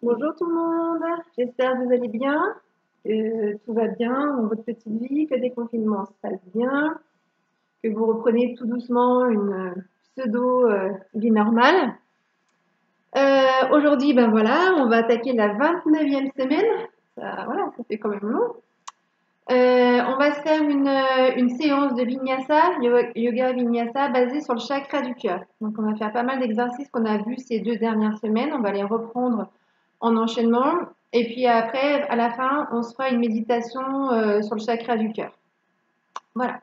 Bonjour tout le monde, j'espère que vous allez bien, que tout va bien dans votre petite vie, que le déconfinement se passe bien, que vous reprenez tout doucement une pseudo-vie normale. Aujourd'hui, ben voilà, on va attaquer la 29e semaine, voilà, ça fait quand même long. On va se faire une séance de Vinyasa, yoga Vinyasa, basée sur le chakra du cœur. Donc on va faire pas mal d'exercices qu'on a vus ces 2 dernières semaines, on va les reprendre en enchaînement. Et puis après, à la fin, on se fera une méditation sur le chakra du cœur. Voilà.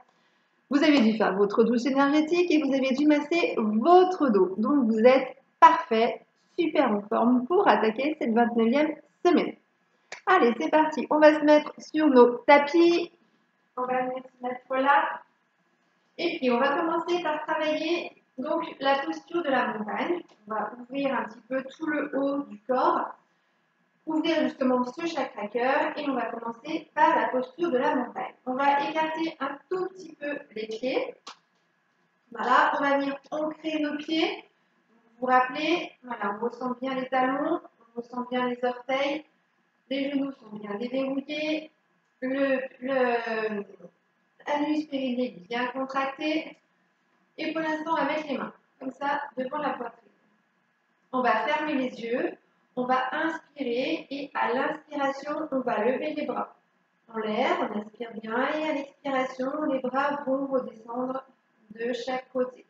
Vous avez dû faire votre douche énergétique et vous avez dû masser votre dos. Donc vous êtes parfait, super en forme pour attaquer cette 29e semaine. Allez, c'est parti. On va se mettre sur nos tapis. On va venir se mettre là. Et puis on va commencer par travailler donc la posture de la montagne. On va ouvrir un petit peu tout le haut du corps. Ouvrir justement ce chakra cœur et on va commencer par la posture de la montagne. On va écarter un tout petit peu les pieds. Voilà, on va venir ancrer nos pieds. Vous vous rappelez, voilà, on ressent bien les talons, on ressent bien les orteils, les genoux sont bien déverrouillés, l'anus périnée est bien contracté. Et pour l'instant, on va mettre les mains comme ça devant la poitrine. On va fermer les yeux. On va inspirer et à l'inspiration, on va lever les bras en l'air, on inspire bien et à l'expiration, les bras vont redescendre de chaque côté.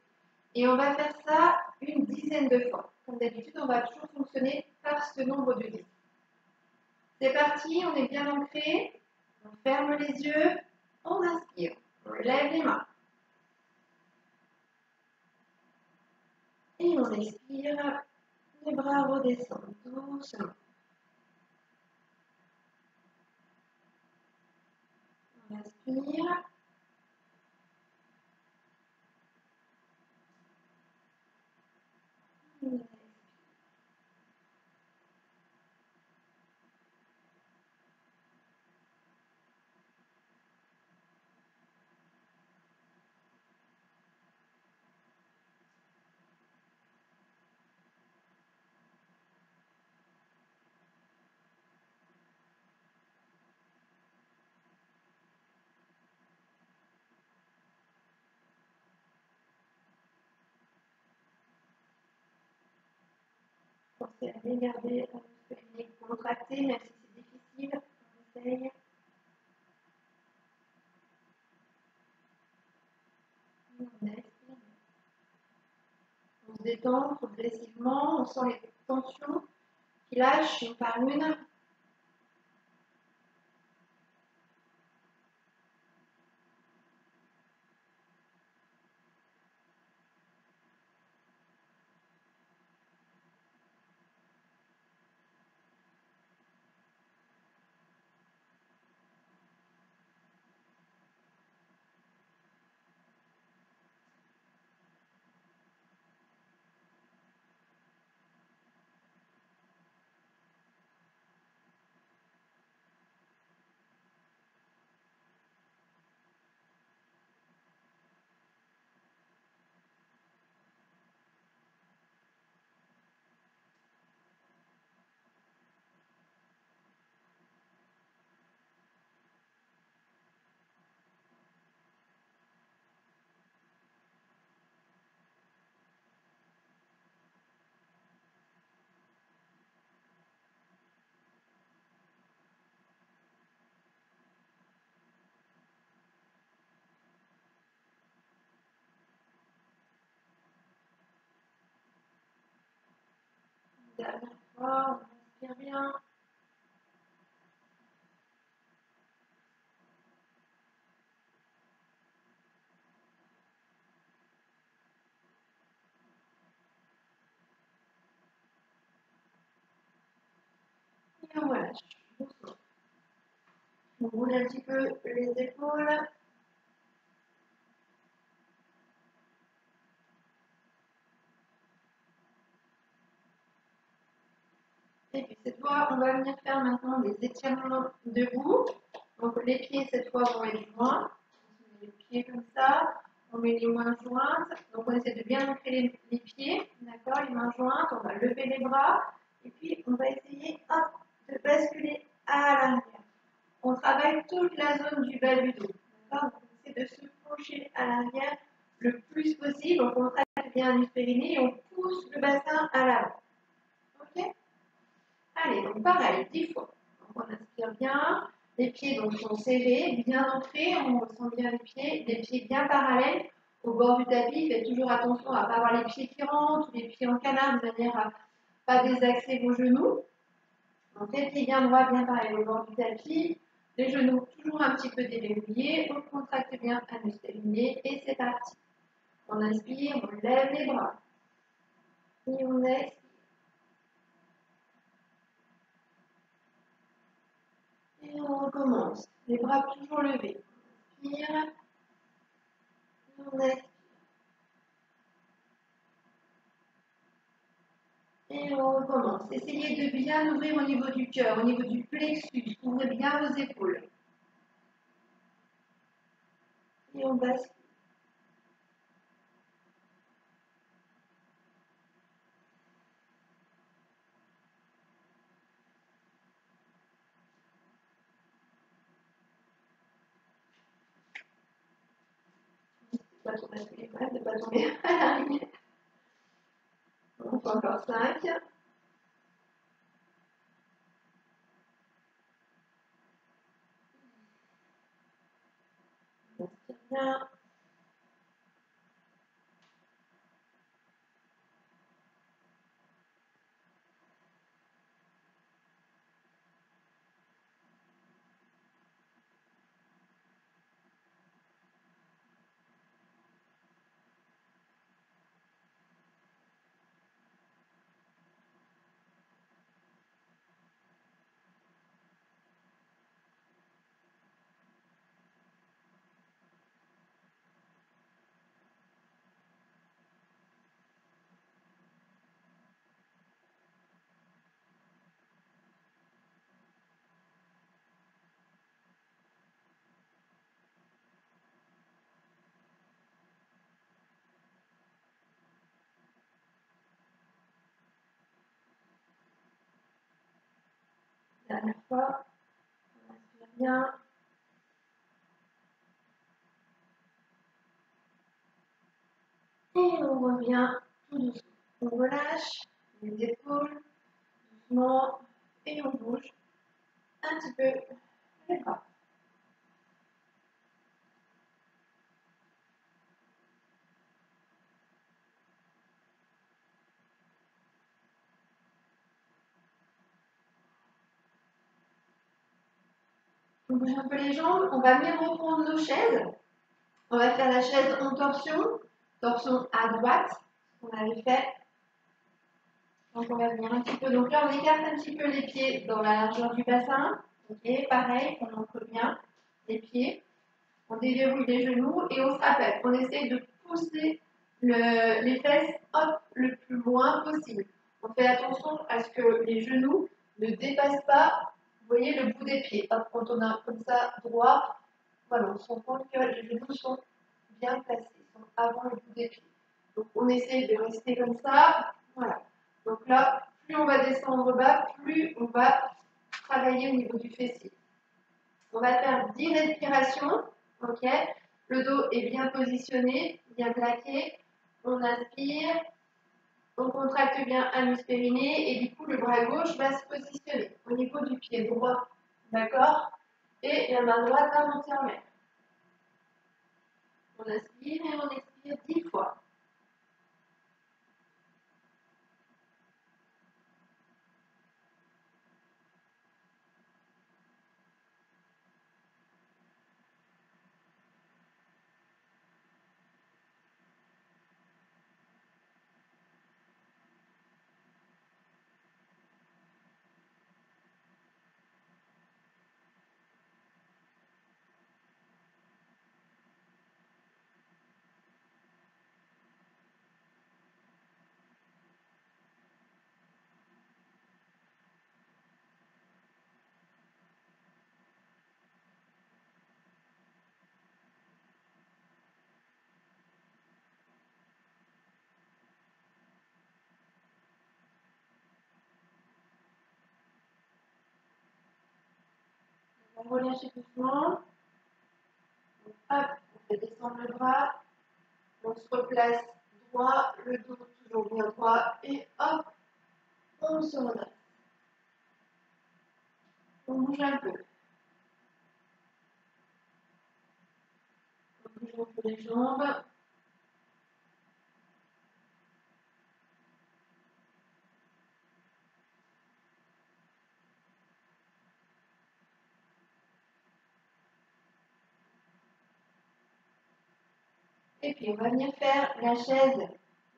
Et on va faire ça une dizaine de fois. Comme d'habitude, on va toujours fonctionner par ce nombre de 10. C'est parti, on est bien ancré, on ferme les yeux, on inspire, on lève les mains. Et on expire, les bras redescendent doucement. On inspire. Pensez à bien garder la muscle contractée, même si c'est difficile. On essaye. On se détend progressivement, on sent les tensions qui lâchent une par une. Dernière fois, on inspire bien. Et on relâche doucement. On roule un petit peu les épaules. Et puis cette fois, on va venir faire maintenant des étirements debout. Donc les pieds cette fois vont être joints. On met les pieds comme ça. On met les mains jointes. Donc on essaie de bien ancrer les pieds. D'accord, les mains jointes. On va lever les bras. Et puis, on va essayer, hop, de basculer à l'arrière. On travaille toute la zone du bas du dos. D'accord? On essaie de se pencher à l'arrière le plus possible. On contracte bien le périnée et on pousse le bassin à l'avant. Ok? Allez, donc pareil, 10 fois. Donc on inspire bien. Les pieds donc, sont serrés, bien ancrés. On ressent bien les pieds bien parallèles au bord du tapis. Faites toujours attention à ne pas avoir les pieds qui rentrent ou les pieds en canard de manière à ne pas désaxer vos genoux. Donc les pieds bien droits, bien pareil au bord du tapis. Les genoux toujours un petit peu déverrouillés. On contracte bien l'anus périnée et c'est parti. On inspire, on lève les bras. Et on expire. Et on recommence. Les bras toujours levés. On inspire. Et on expire. Et on recommence. Essayez de bien ouvrir au niveau du cœur, au niveau du plexus. Ouvrez bien vos épaules. Et on bascule. De ne pas trop basculer quand même, de ne pas tomber à l'arrière. On fait encore 5. On inspire bien. Dernière fois. On inspire bien. Et on revient tout doucement. On relâche les épaules doucement et on bouge un petit peu les bras. On bouge un peu les jambes. On va même reprendre nos chaises. On va faire la chaise en torsion. Torsion à droite. On avait fait. Donc on va venir un petit peu. Donc là on écarte un petit peu les pieds dans la largeur du bassin. Ok, pareil, on ancre bien les pieds. On déverrouille les genoux et on se rappelle. On essaie de pousser les fesses hop, le plus loin possible. On fait attention à ce que les genoux ne dépassent pas, vous voyez, le bout des pieds. Hop, quand on a comme ça droit, voilà, on se rend compte que les genoux sont bien placés, sont avant le bout des pieds. Donc on essaie de rester comme ça, voilà. Donc là, plus on va descendre bas, plus on va travailler au niveau du fessier. On va faire 10 respirations, ok. Le dos est bien positionné, bien plaqué. On inspire, on contracte bien anus périnée et du coup le bras gauche va se positionner au niveau du pied droit, d'accord. Et la main droite va monter en l'air. On inspire et on expire 10 fois. On va relâcher doucement. Donc, hop, on fait descendre le bras. On se replace droit, le dos toujours bien droit. Et hop, on se redresse. On bouge un peu. On bouge un peu les jambes. Et puis, on va venir faire la chaise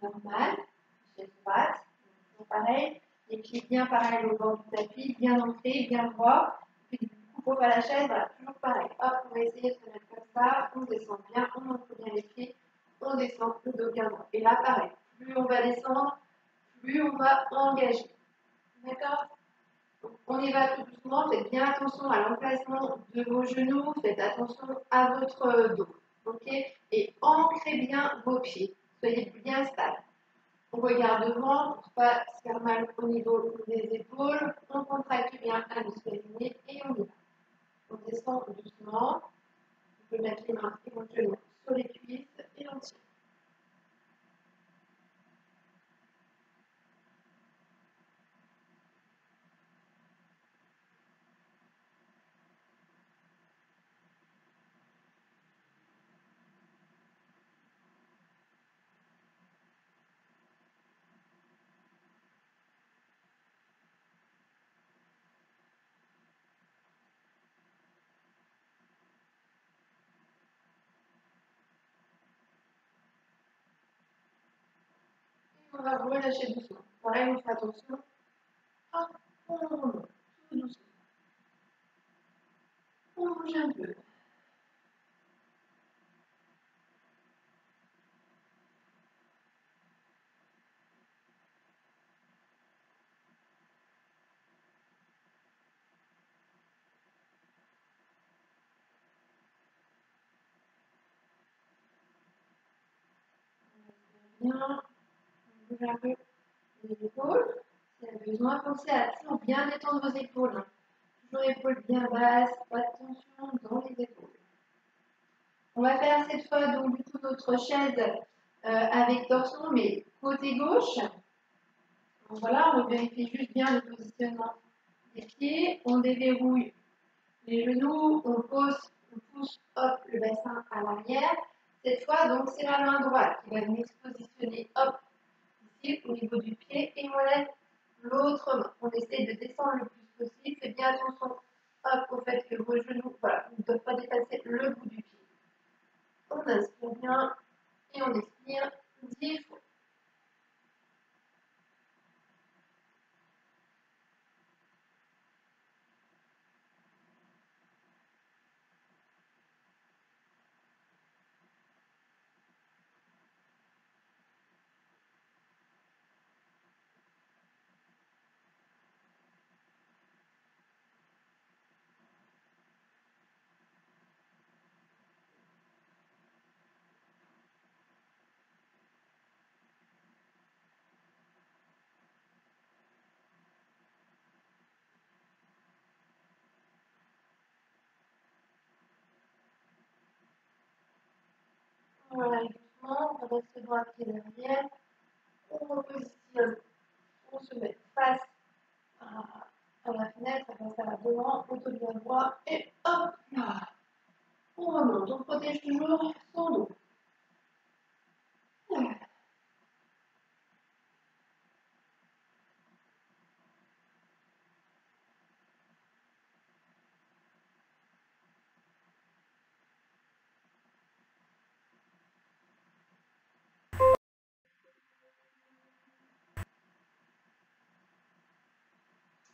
normale, chaise droite. Donc, pareil, les pieds bien pareil au bord du tapis, bien ancrés, bien droit. Puis, du coup, pour faire la chaise, voilà, toujours pareil. Hop, on va essayer de se mettre comme ça, on descend bien, on ancre bien les pieds, on descend le dos bien droit. Et là, pareil, plus on va descendre, plus on va engager. D'accord? On y va tout doucement, faites bien attention à l'emplacement de vos genoux, faites attention à votre dos. Ok? Et ancrez bien vos pieds, soyez bien stable. On regarde devant pour ne pas se faire mal au niveau des épaules, on contracte bien un muscle et on y va. On descend doucement, on peut mettre les mains éventuellement sur les cuisses et on tire. On va relâcher doucement. Pareil, on fait attention. Hop, on remonte tout doucement. On bouge un peu. Bien, on bouge un peu les épaules. S'il y a besoin, pensez à toujours bien détendre vos épaules. Toujours épaules bien basses, pas de tension dans les épaules. On va faire cette fois donc du coup notre chaise avec torsion mais côté gauche. Donc voilà, on vérifie juste bien le positionnement des pieds. On déverrouille les genoux, on pousse hop le bassin à l'arrière. Cette fois donc c'est la main droite qui va venir se positionner hop ici au niveau du pied et on lève l'autre main. On essaie de descendre le plus possible. Faites bien attention hop, au fait que vos genoux voilà, ne doivent pas dépasser le bout du pied. On inspire bien et on expire 10 fois. Voilà, doucement, on reste droit pied derrière. On repositionne, on se met face à la fenêtre, face à la devant, on se bien droit et hop là. On remonte, on protège toujours son dos.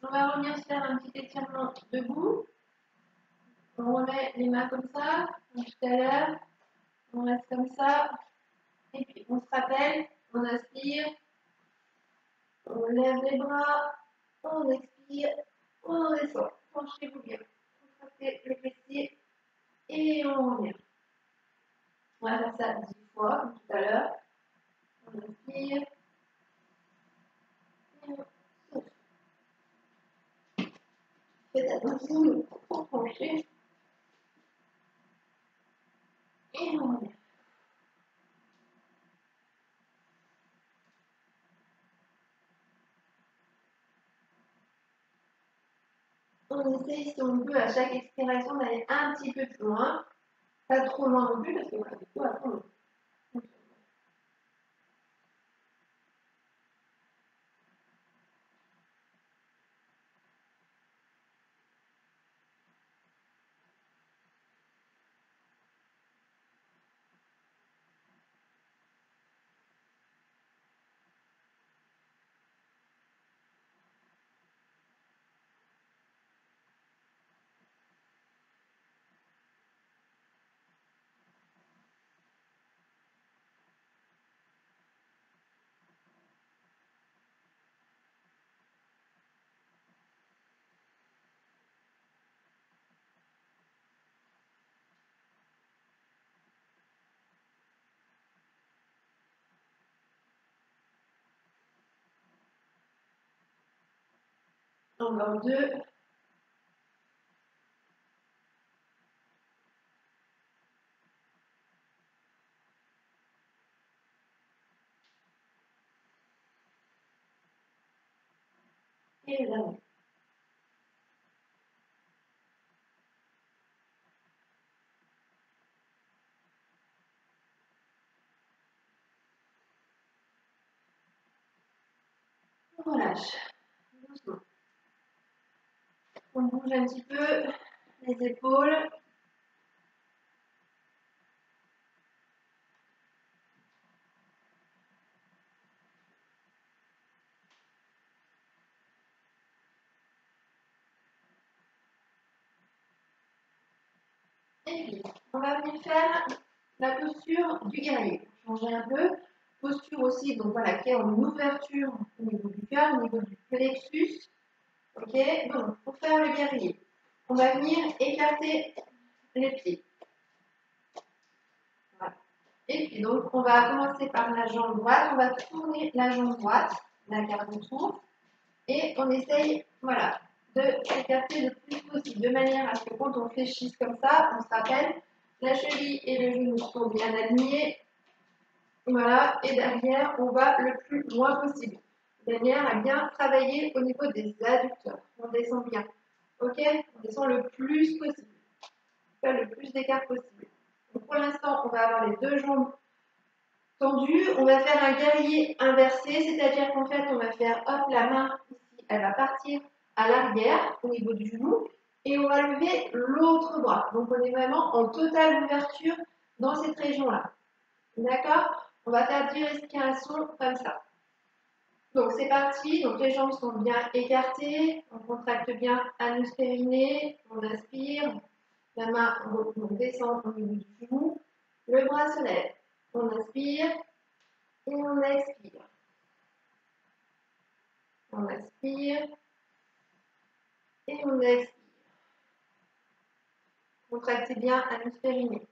On va revenir se faire un petit étirement debout. On remet les mains comme ça, comme tout à l'heure. On reste comme ça. Et puis on se rappelle, on inspire, on lève les bras, on expire, on descend. Penchez-vous bien. Contractez le fessier et on revient. On va faire ça 10 fois, comme tout à l'heure. On inspire et on souffle. Faites attention pour trancher. Et on relève. On essaye, si on peut, à chaque expiration, d'aller un petit peu plus loin. Pas trop loin non plus, parce que voilà, du coup, après, on... Encore deux. Et là. On relâche. Doucement. On bouge un petit peu les épaules. Et puis, on va venir faire la posture du guerrier. Changer un peu. Posture aussi, donc voilà, qui est en ouverture au niveau du cœur, au niveau du plexus. Ok, donc pour faire le guerrier, on va venir écarter les pieds. Voilà. Et puis donc, on va commencer par la jambe droite. On va tourner la jambe droite, la garde autour. Et on essaye, voilà, de s'écarter le plus possible, de manière à ce que quand on fléchisse comme ça, on se rappelle, la cheville et le genou sont bien alignés. Voilà, et derrière, on va le plus loin possible, de manière à bien travailler au niveau des adducteurs. On descend bien, ok? On descend le plus possible, faire le plus d'écart possible. Donc pour l'instant, on va avoir les deux jambes tendues. On va faire un guerrier inversé, c'est-à-dire qu'en fait, on va faire, hop, la main ici, elle va partir à l'arrière, au niveau du genou, et on va lever l'autre bras. Donc on est vraiment en totale ouverture dans cette région-là. D'accord? On va faire 10 respirations comme ça. Donc c'est parti, donc les jambes sont bien écartées, on contracte bien anus périnée, on inspire, la main on descend au niveau du genou, le bras se lève, on inspire et on expire. On inspire et on expire. Contractez bien anus périnée.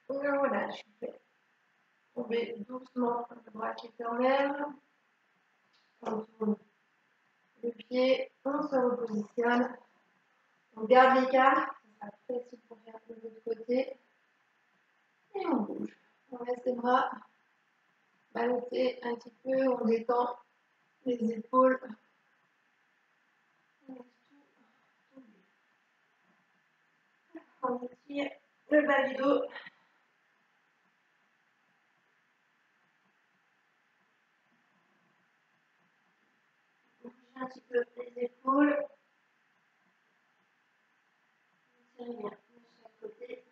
On relâche. tomber doucement le bras qui s'enlève. On tourne le pied, on se repositionne. On garde l'écart, ça sera plus facile pour faire de l'autre côté. Et on bouge. On laisse les bras balloter un petit peu, on détend les épaules. On laisse tout tomber. On étire le bas du dos. On bouge un petit peu les épaules. On tire bien de chaque côté.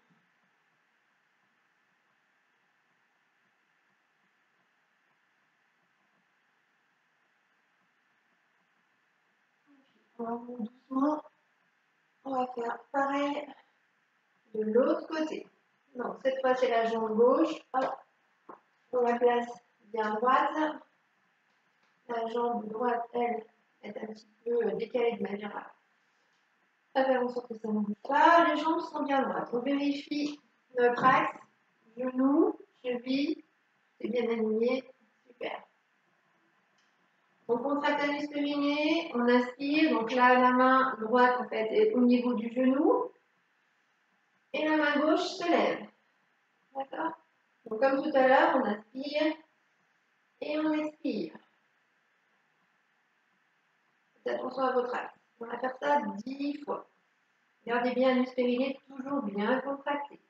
On remonte doucement. On va faire pareil de l'autre côté. Donc cette fois c'est la jambe gauche. Hop. On la place bien droite. La jambe droite, elle, est un petit peu décalée de manière à faire en sorte que ça ne bouge pas. Les jambes sont bien droites. On vérifie notre axe. Genou, cheville, c'est bien aligné. Super. On contracte l'anus périnée, on inspire. Donc là, la main droite, en fait, est au niveau du genou. Et la main gauche se lève. D'accord? Donc comme tout à l'heure, on inspire et on expire. Faites attention à votre axe. On va faire ça 10 fois. Gardez bien l'anus périnée toujours bien contracté.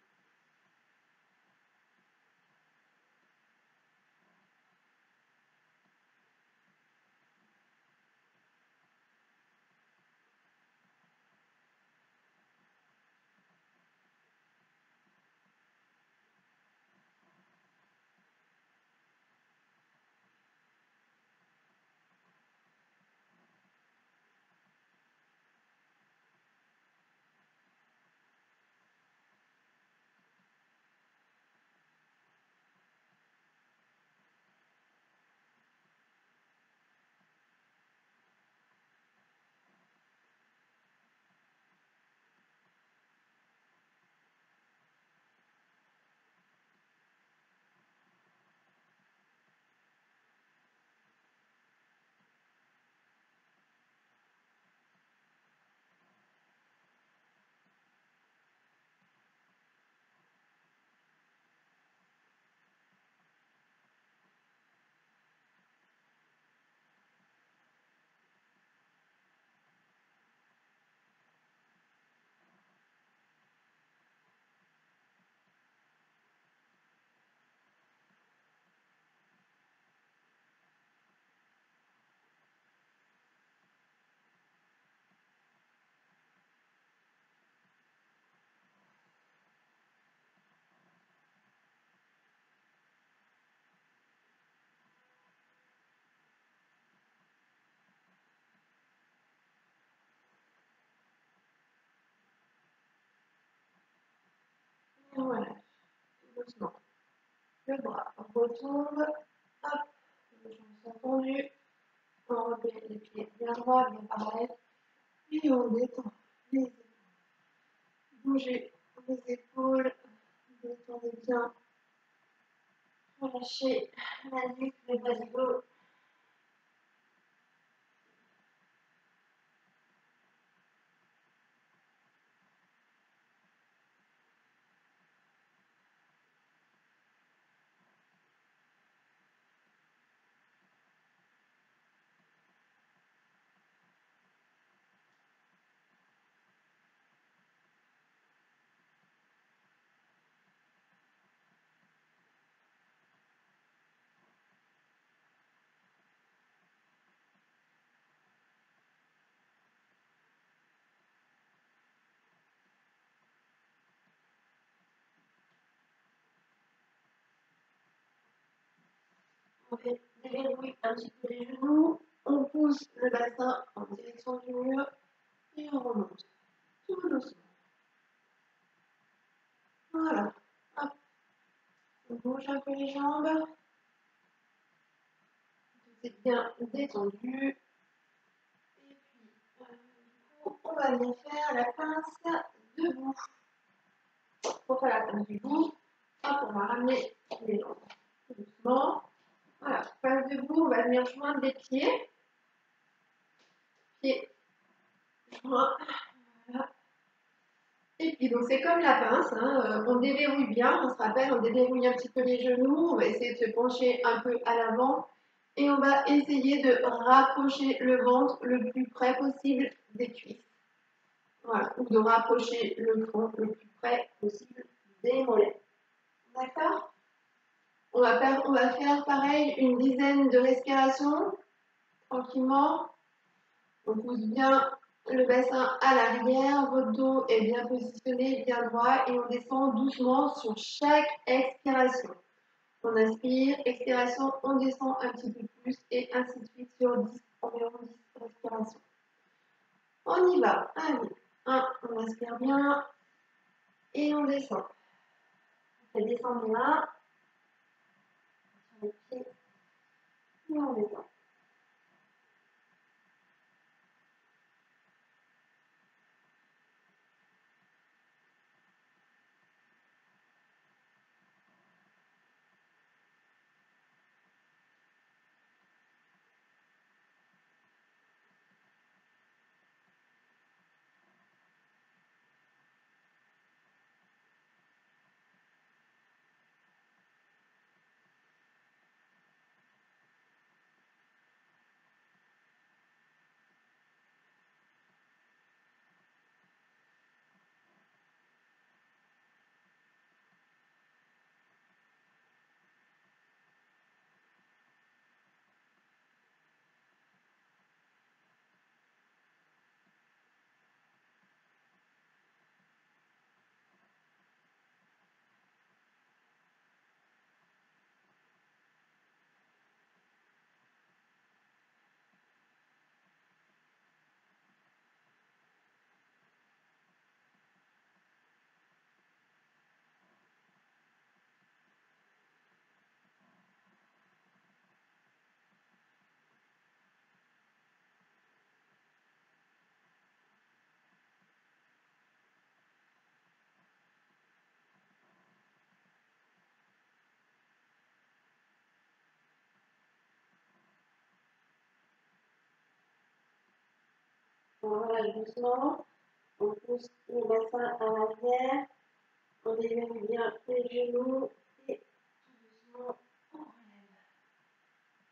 Et voilà, doucement. Le bras retombe. Hop, les jambes sont tendues. On remet les pieds bien droits, bien pareil. Et on détend les épaules. Bougez les épaules. Détendez bien. Relâchez la nuque, le bas du dos. On fait déverrouiller un petit peu les genoux. On pousse le bassin en direction du mur. Et on remonte. Tout doucement. Voilà. Hop. On bouge un peu les jambes. C'est bien détendu. Et puis, du coup, on va venir faire la pince debout. Pour faire la pince debout, hop, on va ramener les jambes tout doucement. Voilà, passe debout, on va venir joindre les pieds. Pieds joints. Voilà. Et puis, donc, c'est comme la pince, hein, on déverrouille bien, on se rappelle, on déverrouille un petit peu les genoux, on va essayer de se pencher un peu à l'avant et on va essayer de rapprocher le ventre le plus près possible des cuisses. Voilà, ou de rapprocher le front le plus près possible des mollets. D'accord? On va faire pareil une dizaine de respirations, tranquillement. On pousse bien le bassin à l'arrière, votre dos est bien positionné, bien droit, et on descend doucement sur chaque expiration. On inspire, expiration, on descend un petit peu plus, et ainsi de suite sur 10, environ 10 respirations. On y va. Allez, 1, on inspire bien, et on descend. On fait descendre là, sur les pieds, et on descend. Voilà, doucement, on pousse le bassin à l'arrière, on déverrouille bien les genoux et tout doucement, on relève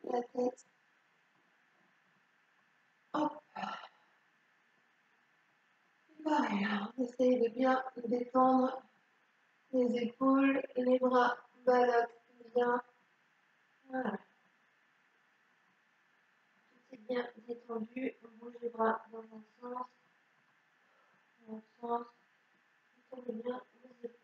la tête. Hop, pareil, on essaye de bien détendre les épaules, les bras ballottent bien. Voilà, tout est bien détendu, on bouge les bras dans un sens, dans l'autre sens, on tourne bien les épaules.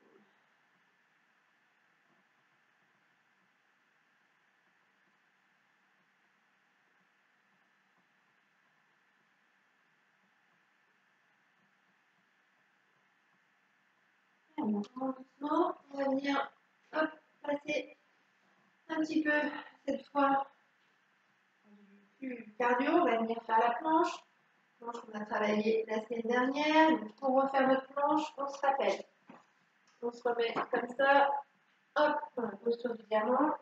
Doucement, on va venir hop, passer un petit peu cette fois du cardio, on va venir faire la planche qu'on a travaillé la semaine dernière. Donc, pour refaire notre planche, on se rappelle. On se remet comme ça, hop, dans la posture du diamant.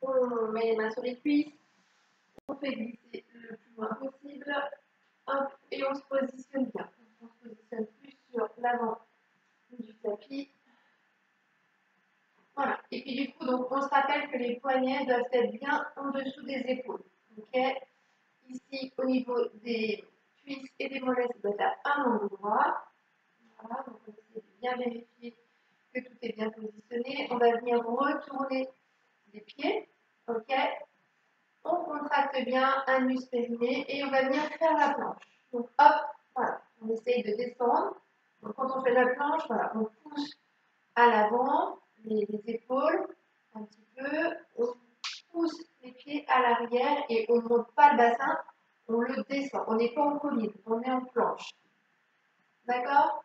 On met les mains sur les cuisses, on fait glisser le plus loin possible, hop, et on se positionne bien. On se positionne plus sur l'avant du tapis. Voilà. Et puis du coup, donc, on se rappelle que les poignets doivent être bien en dessous des épaules. Ok. Ici, au niveau des cuisses et des mollets, ça doit être à un angle droit. Voilà, donc on essaie de bien vérifier que tout est bien positionné. On va venir retourner les pieds. Ok. On contracte bien un muscle périnée et on va venir faire la planche. Donc hop, voilà, on essaye de descendre. Donc quand on fait la planche, voilà, on pousse à l'avant les épaules un petit peu, on pousse les pieds à l'arrière et on ne monte pas le bassin, on le descend. On n'est pas en colline, on est en planche. D'accord?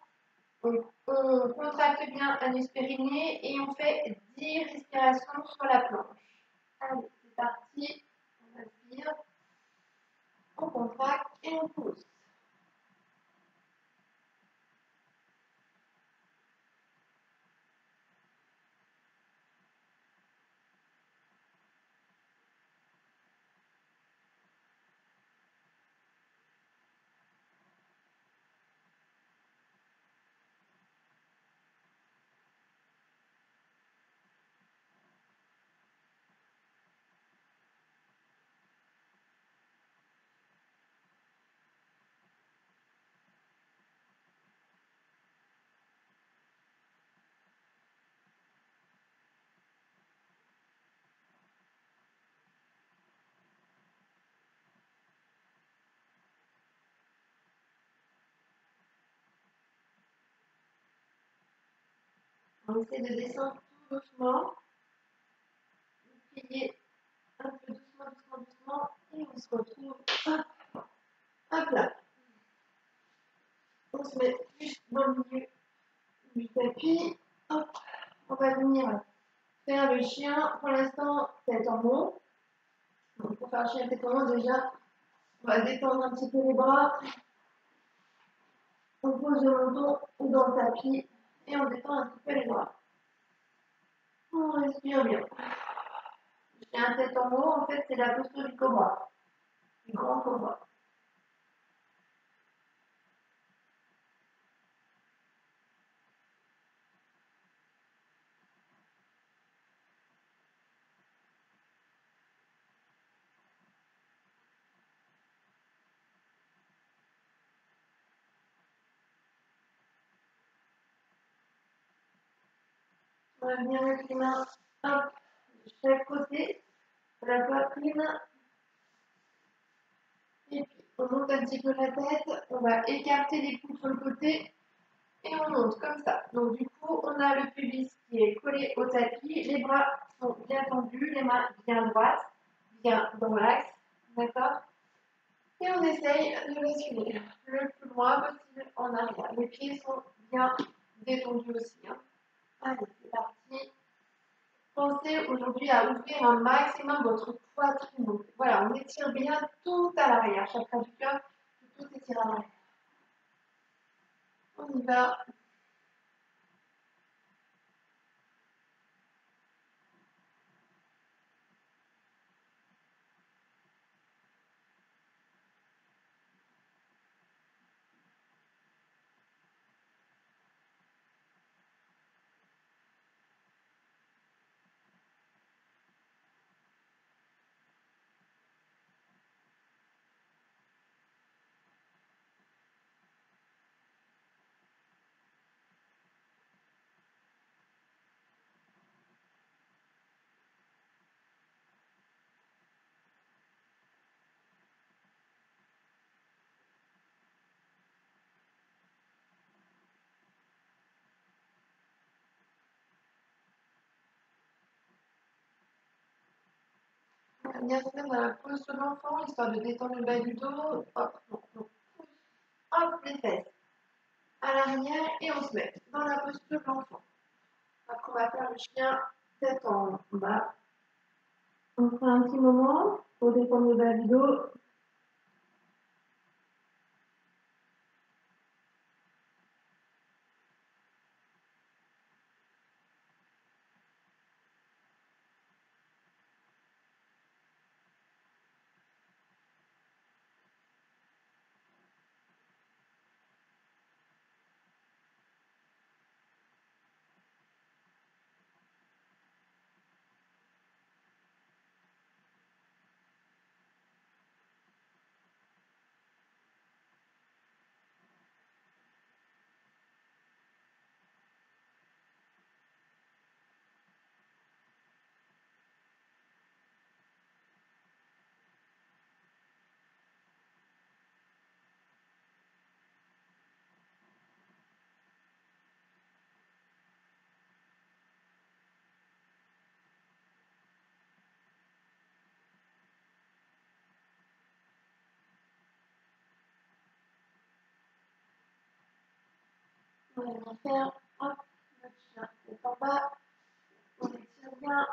Donc on contracte bien un muscle périnée et on fait 10 respirations sur la planche. Allez, c'est parti. On inspire, on contracte et on pousse. On essaie de descendre tout doucement, plier un peu doucement, doucement, doucement, et on se retrouve, hop là. On se met juste dans le milieu du tapis, hop, on va venir faire le chien, pour l'instant, tête en haut. Donc, pour faire le chien tête en haut, déjà, on va détendre un petit peu les bras, on pose le menton dans le tapis, et on détend un petit peu les bras. On respire bien. J'ai un tête en haut, en fait, c'est la posture du cobra, du grand cobra. On va venir mettre les mains, hop, de chaque côté, de la poitrine, et puis on monte un petit peu la tête, on va écarter les coudes sur le côté, et on monte comme ça. Donc du coup, on a le pubis qui est collé au tapis, les bras sont bien tendus, les mains bien droites, bien dans l'axe, d'accord? Et on essaye de basculer le plus loin possible en arrière. Les pieds sont bien détendus aussi, hein. Allez, c'est parti. Pensez aujourd'hui à ouvrir un maximum votre poitrine. Donc, voilà, on étire bien tout à l'arrière. Chakra du cœur, tout étire à l'arrière. On y va. On va venir se mettre dans la pose de l'enfant, histoire de détendre le bas du dos. Hop, hop, les fesses à l'arrière et on se met dans la posture de l'enfant. Après, on va faire le chien tête en bas. On fera un petit moment pour détendre le bas du dos. On va venir faire hop, notre chien tête en bas. On étire bien.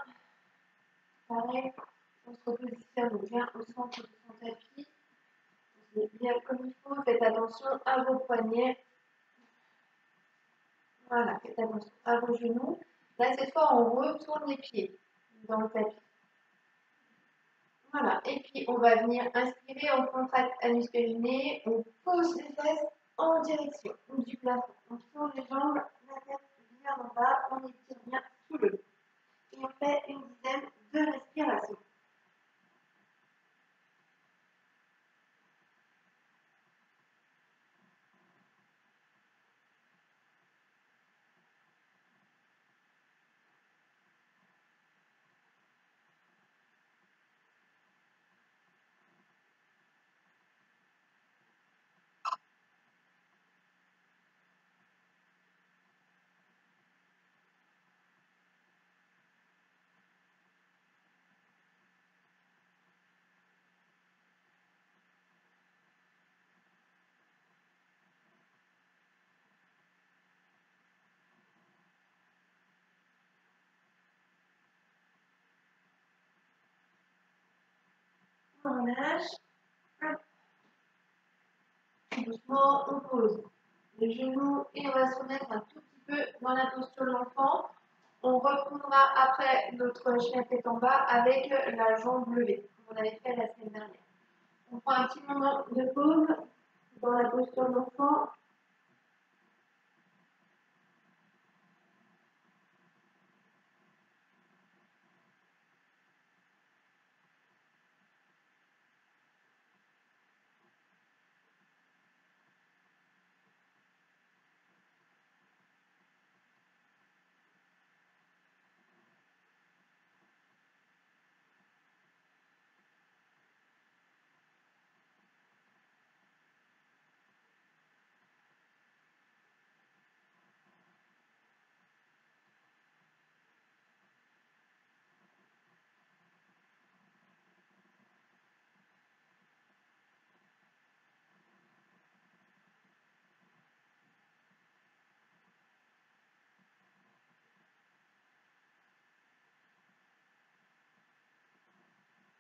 Pareil, on se repositionne bien au centre de son tapis. On se met bien comme il faut. Faites attention à vos poignets. Voilà, faites attention à vos genoux. Là, cette fois, on retourne les pieds dans le tapis. Voilà, et puis on va venir inspirer, on contracte anus périnée, on pose les fesses en direction du plafond. On tourne les jambes, la tête bien en bas, on étire bien tout le dos. Et on fait une dizaine de respirations. On relâche. Hop. Doucement, on pose les genoux et on va se remettre un tout petit peu dans la posture de l'enfant. On reprendra après notre chien tête en bas avec la jambe levée, comme on avait fait la semaine dernière. On prend un petit moment de pause dans la posture de l'enfant.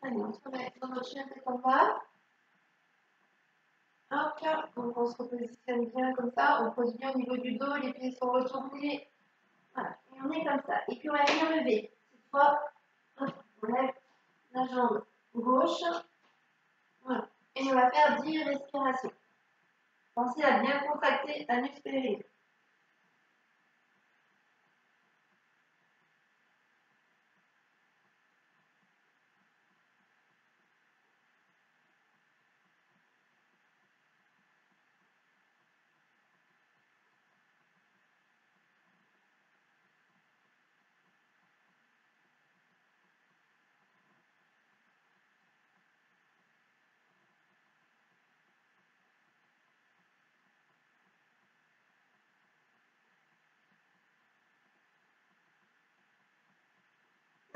Allez, on se remet dans notre chien tête en bas. Hop, donc on se repositionne bien comme ça, on pose bien au niveau du dos, les pieds sont retournés. Voilà, et on est comme ça. Et puis on va bien lever. Cette fois, hop, on lève la jambe gauche. Voilà. Et on va faire 10 respirations. Pensez à bien contracter la muscle pélvienne.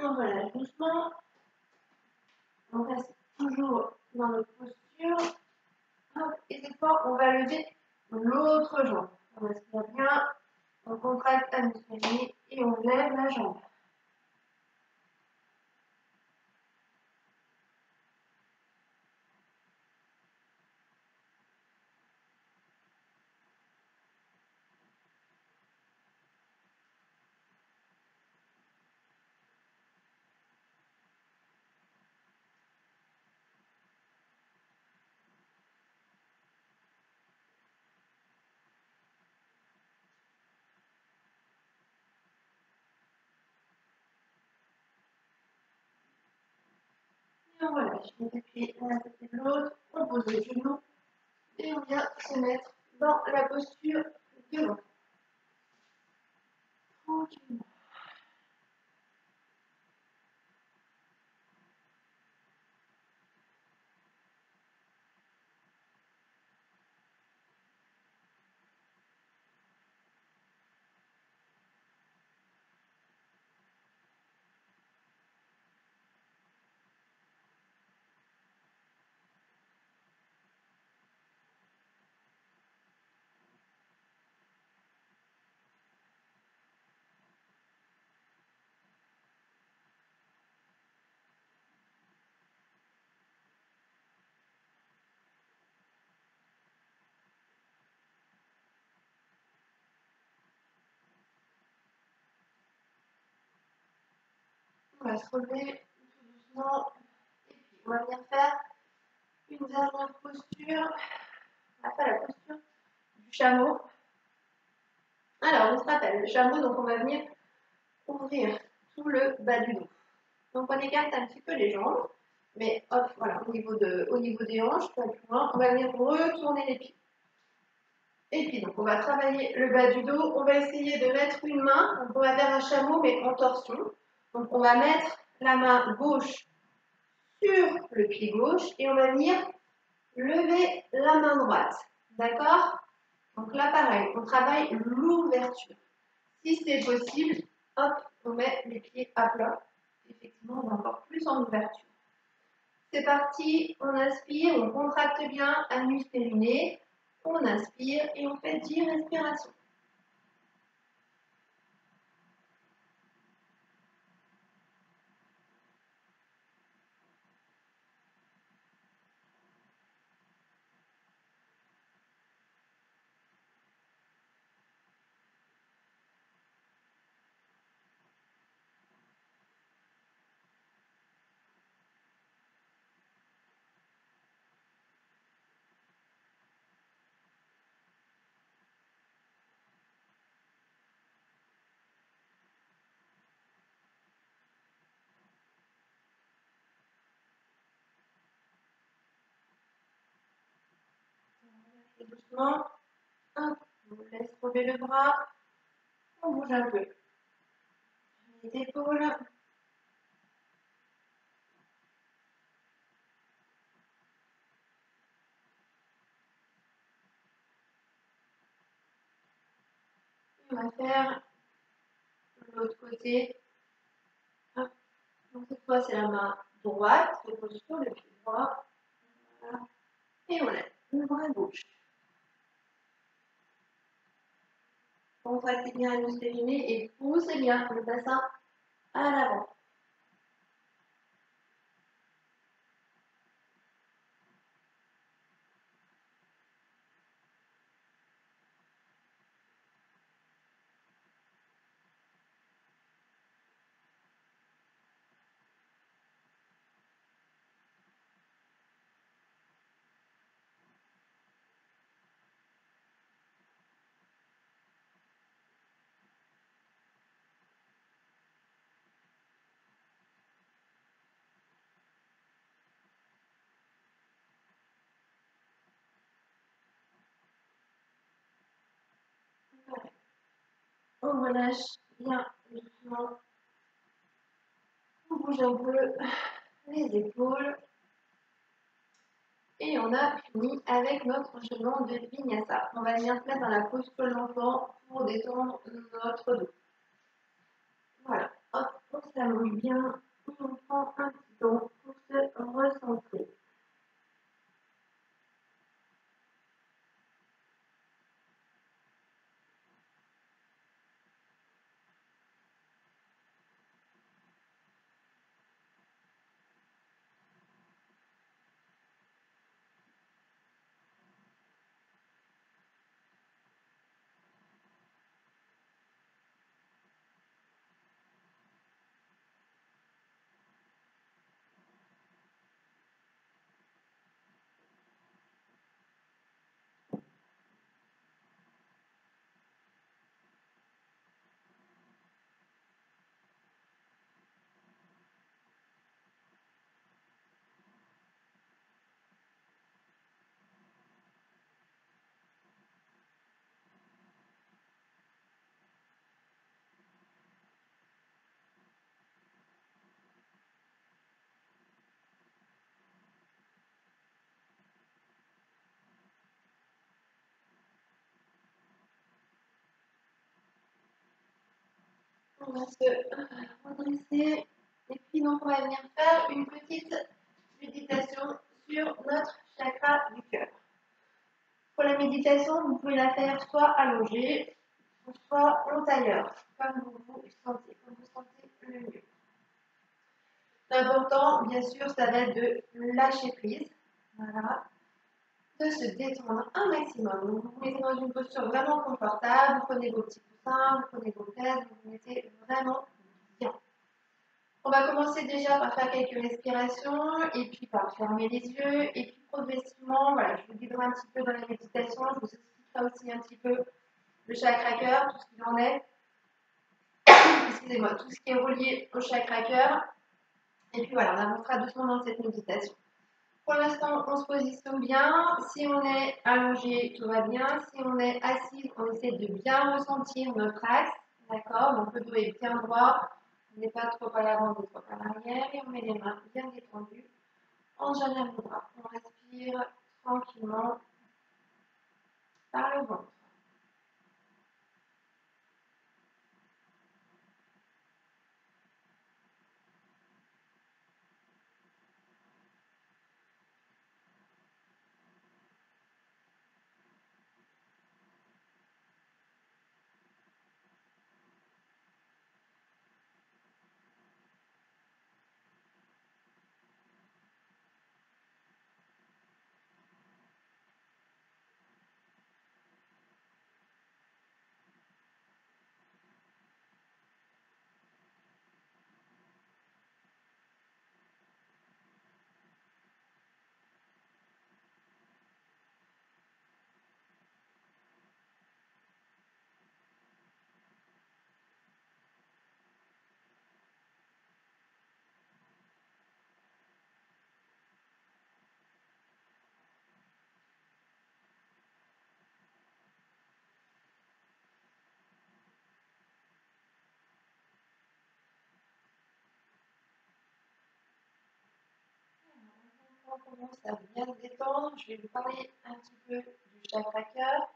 On relâche doucement. On reste toujours dans notre posture. Hop, et cette fois, on va lever l'autre jambe. On respire bien, on contracte la muscle pélvienne et on lève la jambe. Et on relâche les pieds l'un à côté de l'autre, on pose les genoux et on vient se mettre dans la posture de l'enfant. Tranquillement. On va se relever tout doucement et puis on va venir faire une dernière posture. On appelle la posture du chameau. Alors, on se rappelle, le chameau, donc on va venir ouvrir tout le bas du dos. Donc on écarte un petit peu les jambes, mais hop, voilà, au niveau des hanches, pas plus loin, on va venir retourner les pieds. Et puis donc on va travailler le bas du dos, on va essayer de mettre une main, donc on va faire un chameau mais en torsion. Donc on va mettre la main gauche sur le pied gauche et on va venir lever la main droite. D'accord? Donc là pareil, on travaille l'ouverture. Si c'est possible, hop, on met les pieds à plat. Effectivement, on va encore plus en ouverture. C'est parti, on inspire, on contracte bien un muscle périnée. On inspire et on fait 10 respirations. doucement. Hop, on laisse tomber le bras. On bouge un peu les épaules. On va faire l'autre côté. Hop. Donc cette fois, c'est la main droite. Je pose sur le pied droit. Voilà. Et on lève le bras gauche. Contractez bien le muscle périnée et poussez bien le bassin à l'avant. On relâche bien doucement. On bouge un peu les épaules. Et on a fini avec notre enchaînement de vinyasa. On va venir se mettre dans la posture de l'enfant pour détendre notre dos. Voilà, hop, on s'allonge bien. Et on prend un petit temps pour se recentrer. On va se redresser. Et puis donc on va venir faire une petite méditation sur notre chakra du cœur. Pour la méditation, vous pouvez la faire soit allongée, soit en tailleur, comme vous sentez, comme vous sentez le mieux. L'important, bien sûr, ça va être de lâcher prise, voilà, de se détendre un maximum. Donc, vous vous mettez dans une posture vraiment confortable, vous prenez vos petits coussins, vous prenez vos plaies, vous vous mettez vraiment bien. On va commencer déjà par faire quelques respirations et puis par fermer les yeux et puis progressivement, voilà, je vous guiderai un petit peu dans la méditation, je vous expliquerai aussi un petit peu le chakra cœur, tout ce qu'il en est, excusez-moi, tout ce qui est relié au chakra cœur. Et puis voilà, on avancera doucement dans cette méditation. Pour l'instant, on se positionne bien. Si on est allongé, tout va bien. Si on est assis, on essaie de bien ressentir notre axe. D'accord? Donc le dos est bien droit. On n'est pas trop à l'avant, ni trop à l'arrière. Et on met les mains bien détendues. En Jana Mudra. On respire tranquillement par le ventre. commence à bien se détendre, je vais vous parler un petit peu du chakra cœur.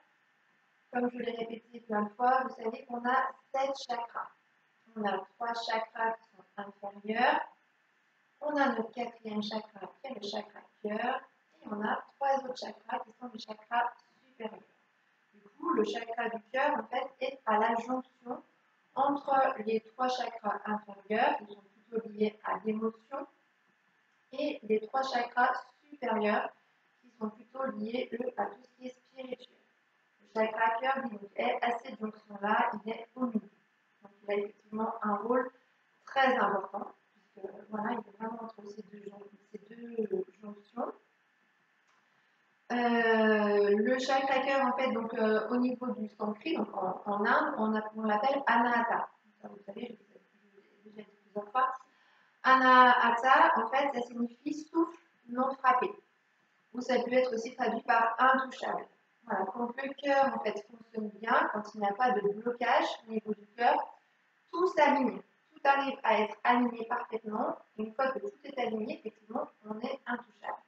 Comme je l'ai répété plein de fois, vous savez qu'on a 7 chakras. On a 3 chakras qui sont inférieurs. On a notre 4e chakra qui est le chakra cœur. Et on a 3 autres chakras qui sont les chakras supérieurs. Du coup, le chakra du cœur, en fait, est à la jonction entre les 3 chakras inférieurs, qui sont plutôt liés à l'émotion, et les 3 chakras supérieurs, qui sont plutôt liés, eux, à tout ce qui est spirituel. Le chakra cœur, donc, est à cette jonction-là, il est au milieu. Donc, il a effectivement un rôle très important, puisque voilà, il est vraiment entre ces deux jonctions. Le chakra cœur, en fait, donc au niveau du sanskrit, donc en Inde, on l'appelle Anahata. Ça, vous savez, je l'ai déjà dit plusieurs fois. Anahata, en fait, ça signifie souffle non frappé, ou ça peut être aussi traduit par intouchable. Voilà, quand le cœur, en fait, fonctionne bien, quand il n'y a pas de blocage au niveau du cœur, tout s'aligne, tout arrive à être aligné parfaitement. Une fois que tout est aligné, effectivement, on est intouchable.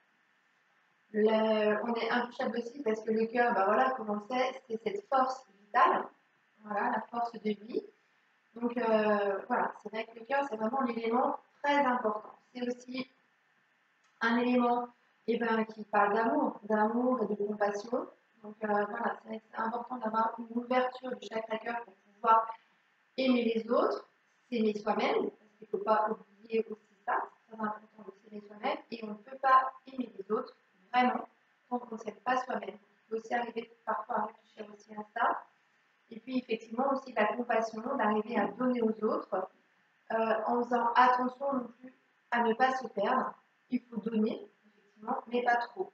On est intouchable aussi parce que le cœur, bah voilà, comme on le sait, c'est cette force vitale, voilà, la force de vie. Donc voilà, c'est vrai que le cœur, c'est vraiment l'élément très important. C'est aussi un élément qui parle d'amour et de compassion. Donc voilà, c'est vrai que c'est important d'avoir une ouverture du chakra cœur pour pouvoir aimer les autres, s'aimer soi-même, parce qu'il ne faut pas oublier aussi ça, c'est très important de s'aimer soi-même, et on ne peut pas aimer les autres, vraiment, tant qu'on ne s'aime pas soi-même. Il faut aussi arriver parfois à réfléchir aussi à ça. Et puis effectivement aussi la compassion, d'arriver à donner aux autres, en faisant attention non plus à ne pas se perdre. Il faut donner, effectivement, mais pas trop.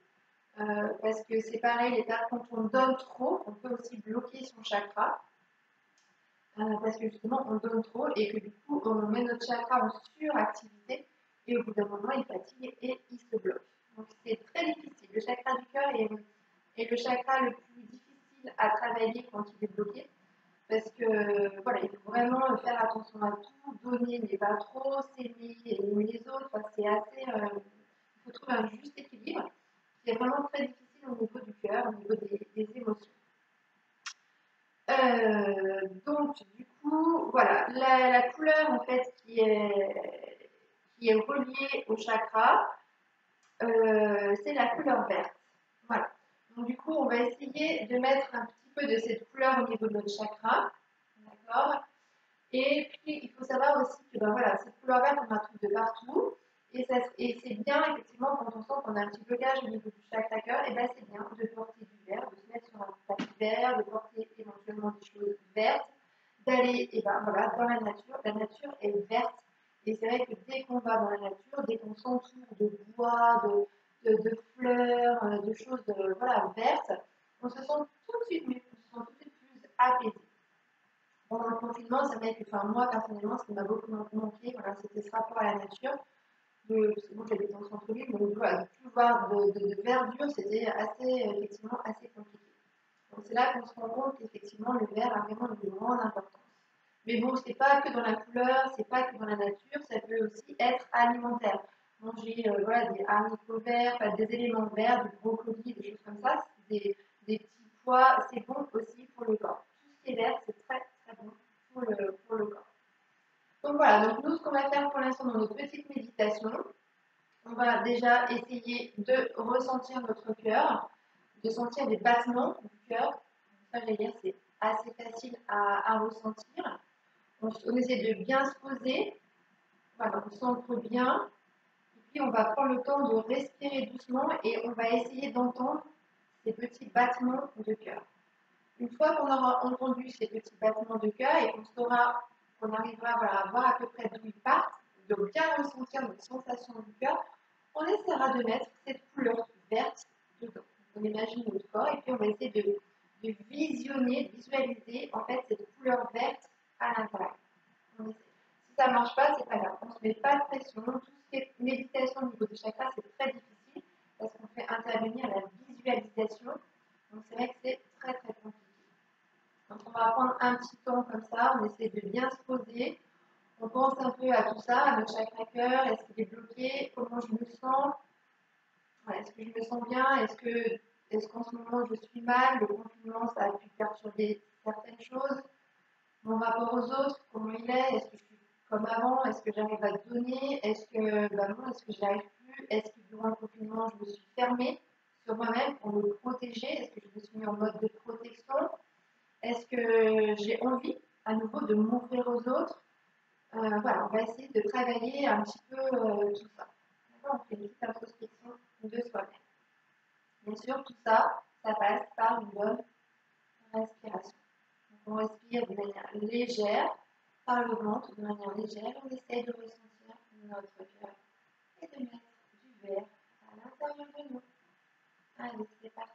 Parce que c'est pareil, quand on donne trop, on peut aussi bloquer son chakra. Parce que justement, on donne trop et que du coup, on met notre chakra en suractivité et au bout d'un moment, il fatigue et il se bloque. Donc, c'est très difficile. Le chakra du cœur est le chakra le plus difficile à travailler quand il est bloqué. Parce que voilà, il faut vraiment faire attention à tout, donner mais pas trop, s'aimer et aimer les autres. Enfin, c'est assez. Il faut trouver un juste équilibre qui est vraiment très difficile au niveau du cœur, au niveau des émotions. Donc, du coup, voilà, la couleur en fait qui est reliée au chakra, c'est la couleur verte. Voilà. Donc, du coup, on va essayer de mettre un petit peu de cette couleur au niveau de notre chakra. D'accord. Et puis, il faut savoir aussi que ben, voilà, cette couleur verte, on la trouve de partout. Et c'est bien, effectivement, quand on sent qu'on a un petit blocage au niveau du chakra cœur, et ben c'est bien de porter du vert, de se mettre sur un tapis vert, de porter éventuellement des choses vertes, d'aller et ben, voilà, dans la nature est verte. Et c'est vrai que dès qu'on va dans la nature, dès qu'on s'entoure de bois, de fleurs, de choses voilà, vertes, on se sent tout de suite mieux, on se sent tout de suite plus apaisé. Pendant le confinement, c'est vrai que moi, personnellement, ce qui m'a beaucoup manqué, voilà, c'était ce rapport à la nature. Parce que moi, j'habite en centre-ville, donc voilà, de plus voir de verdure, c'était effectivement assez compliqué. Donc c'est là qu'on se rend compte qu'effectivement, le vert a vraiment une grande importance. Mais bon, c'est pas que dans la couleur, c'est pas que dans la nature, ça peut aussi être alimentaire. Manger voilà, des haricots verts, des éléments verts, du brocoli, des choses comme ça, des petits pois, c'est bon aussi pour le corps. Tout ce qui est vert, c'est très très bon pour le corps. Donc voilà, donc nous, ce qu'on va faire pour l'instant dans notre petite méditation, on va déjà essayer de ressentir notre cœur, de sentir des battements du cœur. Ça, j'allais dire, c'est assez facile à ressentir. On essaie de bien se poser, voilà, on s'ancre bien, et puis on va prendre le temps de respirer doucement et on va essayer d'entendre ces petits battements de cœur. Une fois qu'on aura entendu ces petits battements de cœur et qu'on arrivera voilà, à voir à peu près d'où ils partent, de bien ressentir notre sensation du cœur, on essaiera de mettre cette couleur verte dedans. On imagine notre corps et puis on va essayer de visualiser en fait cette couleur verte à l'intérieur. Si ça ne marche pas, c'est pas grave. On ne se met pas de pression. Tout ce qui est méditation au niveau du chakra, c'est très difficile parce qu'on fait intervenir la visualisation. Donc c'est vrai que c'est très très compliqué. Donc on va prendre un petit temps comme ça, on essaie de bien se poser. On pense un peu à tout ça, à notre chakra cœur, est-ce qu'il est bloqué, comment je me sens. Ouais, est-ce que je me sens bien? Est-ce qu'en ce moment je suis mal? Le confinement, ça a pu perturber certaines choses. Mon rapport aux autres, comment il est? Est-ce que je suis comme avant? Est-ce que j'arrive à donner? Est-ce que, bah non, est-ce que j'y arrive plus? Est-ce que durant le confinement, je me suis fermée sur moi-même pour me protéger? Est-ce que je me suis mis en mode de protection? Est-ce que j'ai envie à nouveau de m'ouvrir aux autres? Voilà, on va essayer de travailler un petit peu tout ça. D'accord, on fait une petite introspection de soi-même. Bien sûr, tout ça, ça passe par une bonne respiration. Donc, on respire de manière légère, par le ventre, de manière légère. On essaie de ressentir notre cœur et de mettre du verre à l'intérieur de nous. Allez, c'est parti.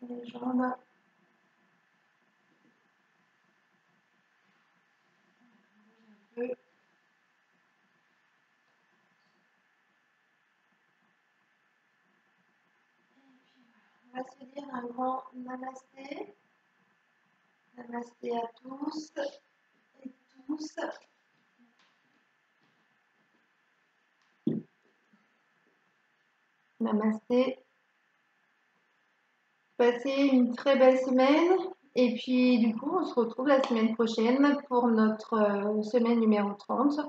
les jambes. On va se dire un grand namasté. Namasté à tous et tous. Namasté. Passez une très belle semaine. Et puis, du coup, on se retrouve la semaine prochaine pour notre semaine numéro 30.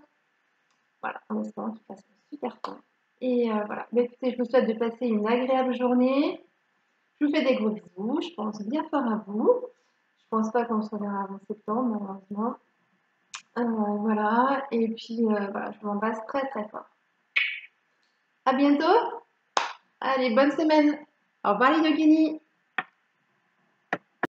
Voilà, en espérant qu'il fasse super temps. Et voilà. Bah, écoutez, je vous souhaite de passer une agréable journée. Je vous fais des gros bisous. Je pense bien fort à vous. Je pense pas qu'on se reverra avant septembre, malheureusement. Voilà. Et puis, voilà, je vous embrasse très très fort. À bientôt. Allez, bonne semaine. Au revoir les yoginis.